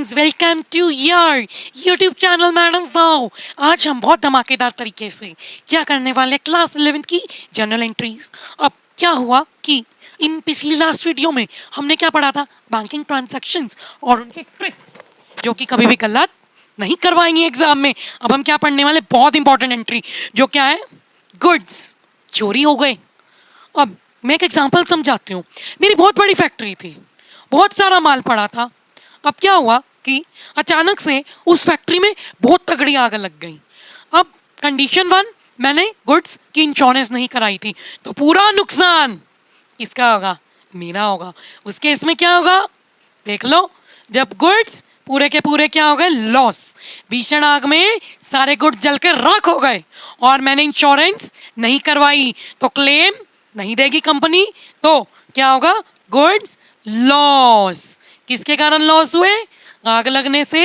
Friends, welcome to your YouTube channel madam wow. आज हम बहुत धमाकेदार तरीके से क्या करने वाले हैं, क्लास 11 की जनरल एंट्रीज। अब क्या हुआ कि इन पिछली लास्ट वीडियो में हमने क्या पढ़ा था, बैंकिंग ट्रांजैक्शंस और उनके ट्रिक्स जो कि कभी भी गलत नहीं करवाएंगे एग्जाम में। अब हम क्या पढ़ने वाले, बहुत इंपॉर्टेंट एंट्री जो क्या है, गुड्स चोरी हो गए। अब मैं एक एग्जांपल समझाती हूँ। मेरी बहुत बड़ी फैक्ट्री थी, बहुत सारा माल पड़ा था। अब क्या हुआ कि अचानक से उस फैक्ट्री में बहुत तगड़ी आग लग गई। अब कंडीशन वन, मैंने गुड्स की इंश्योरेंस नहीं कराई थी, तो पूरा नुकसान किसका होगा, मेरा होगा। उस केस में क्या होगा, देख लो, जब गुड्स पूरे के पूरे क्या हो गए, लॉस। भीषण आग में सारे गुड्स जलकर राख हो गए और मैंने इंश्योरेंस नहीं करवाई, तो क्लेम नहीं देगी कंपनी, तो क्या होगा, गुड्स लॉस। किसके कारण लॉस हुए, आग लगने से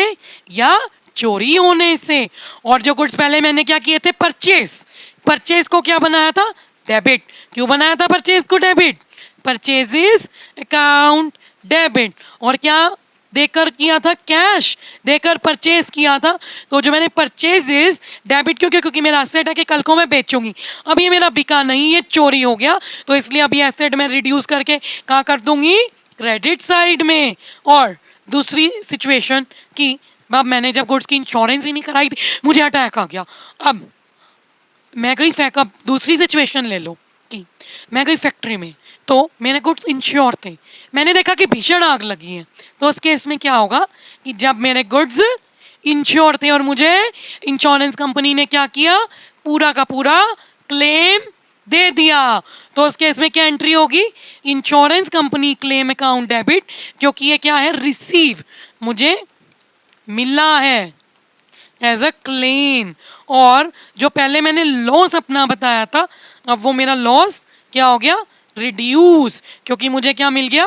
या चोरी होने से। और जो गुड्स पहले मैंने क्या किए थे, परचेज को क्या बनाया था, डेबिट। क्यों बनाया था परचेज को डेबिट, परचेजेस अकाउंट डेबिट। और क्या देकर किया था, कैश देकर परचेज किया था। तो जो मैंने परचेजेस डेबिट क्यों किया, क्योंकि मेरा एसेट है कि कल को मैं बेचूंगी। अब ये मेरा बिका नहीं, ये चोरी हो गया, तो इसलिए अभी एसेट मैं रिड्यूस करके कहाँ कर दूंगी, क्रेडिट साइड में। और दूसरी सिचुएशन कि अब मैंने जब गुड्स की इंश्योरेंस ही नहीं कराई थी, मुझे अटैक आ गया। अब मैं गई अब दूसरी सिचुएशन ले लो कि मैं गई फैक्ट्री में, तो मेरे गुड्स इंश्योर थे, मैंने देखा कि भीषण आग लगी है। तो उस केस में क्या होगा कि जब मेरे गुड्स इंश्योर थे और मुझे इंश्योरेंस कंपनी ने क्या किया, पूरा का पूरा क्लेम दे दिया, तो उस केस में क्या एंट्री होगी, insurance company claim account debit, क्योंकि ये क्या है, रिसीव, मुझे मिला है एज अ क्लेम। और जो पहले मैंने लॉस अपना बताया था, अब वो मेरा लॉस क्या हो गया, रिड्यूस, क्योंकि मुझे क्या मिल गया,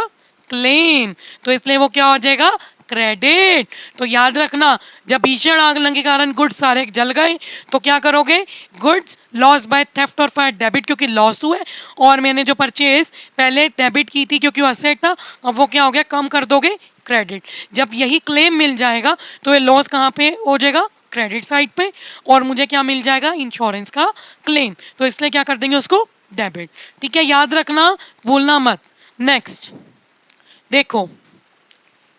क्लेम। तो इसलिए वो क्या हो जाएगा, क्रेडिट। तो याद रखना, जब भीषण आग लगने के कारण गुड्स सारे जल गए, तो क्या करोगे, गुड्स लॉस बाय थेफ्ट और फायर डेबिट, क्योंकि लॉस हुए। और मैंने जो परचेज पहले डेबिट की थी क्योंकि वो असेट था, अब वो क्या हो गया, कम कर दोगे क्रेडिट। जब यही क्लेम मिल जाएगा तो ये लॉस कहाँ पे हो जाएगा, क्रेडिट साइड पे, और मुझे क्या मिल जाएगा, इंश्योरेंस का क्लेम। तो इसलिए क्या कर देंगे उसको, डेबिट। ठीक है, याद रखना, भूलना मत। नेक्स्ट देखो,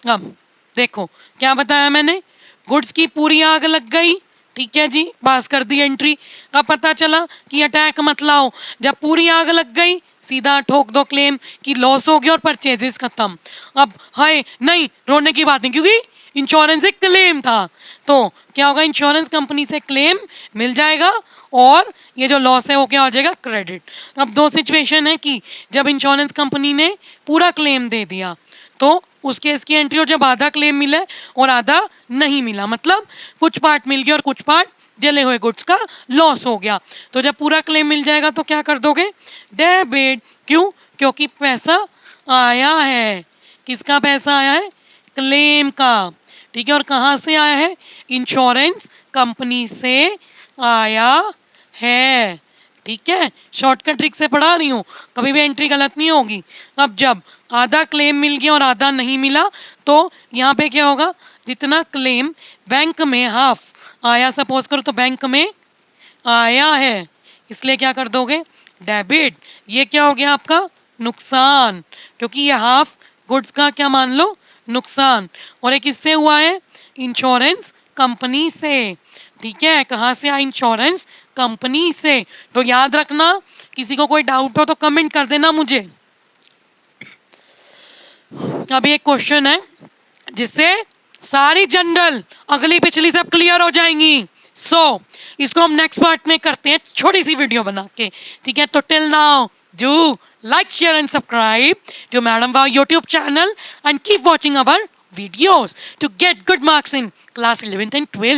अब देखो क्या बताया मैंने, गुड्स की पूरी आग लग गई, ठीक है जी, पास कर दी एंट्री। अब पता चला कि अटैक मत लाओ, जब पूरी आग लग गई सीधा ठोक दो क्लेम कि लॉस हो गया और परचेजेस खत्म। अब हाय नहीं, रोने की बात नहीं, क्योंकि इंश्योरेंस एक क्लेम था, तो क्या होगा, इंश्योरेंस कंपनी से क्लेम मिल जाएगा और ये जो लॉस है वो क्या हो जाएगा, क्रेडिट। अब दो सिचुएशन है कि जब इंश्योरेंस कंपनी ने पूरा क्लेम दे दिया, तो उस केस की एंट्री हो जब आधा क्लेम मिला और आधा नहीं मिला, मतलब कुछ पार्ट मिल गया और कुछ पार्ट जले हुए गुड्स का लॉस हो गया। तो जब पूरा क्लेम मिल जाएगा तो क्या कर दोगे, डेबिट। क्यों, क्योंकि पैसा आया है, किसका पैसा आया है, क्लेम का। ठीक है, और कहाँ से आया है, इंश्योरेंस कंपनी से आया है। ठीक है, शॉर्टकट ट्रिक से पढ़ा रही हूँ, कभी भी एंट्री गलत नहीं होगी। अब जब आधा क्लेम मिल गया और आधा नहीं मिला, तो यहाँ पे क्या होगा, जितना क्लेम बैंक में हाफ आया, सपोज करो तो बैंक में आया है, इसलिए क्या कर दोगे, डेबिट। ये क्या हो गया आपका, नुकसान, क्योंकि ये हाफ गुड्स का क्या मान लो, नुकसान। और एक किससे हुआ है, इंश्योरेंस कंपनी से। ठीक है, कहाँ से आया, इंश्योरेंस कंपनी से। तो याद रखना, किसी को कोई डाउट हो तो कमेंट कर देना मुझे। अभी एक क्वेश्चन है जिससे सारी जनरल अगली पिछली सब क्लियर हो जाएंगी। इसको हम नेक्स्ट पार्ट में करते हैं, छोटी सी वीडियो बना के। ठीक है, तो till now do like, share and subscribe to Madam Wow YouTube channel and keep watching our videos to get good marks in class 11th and 12th.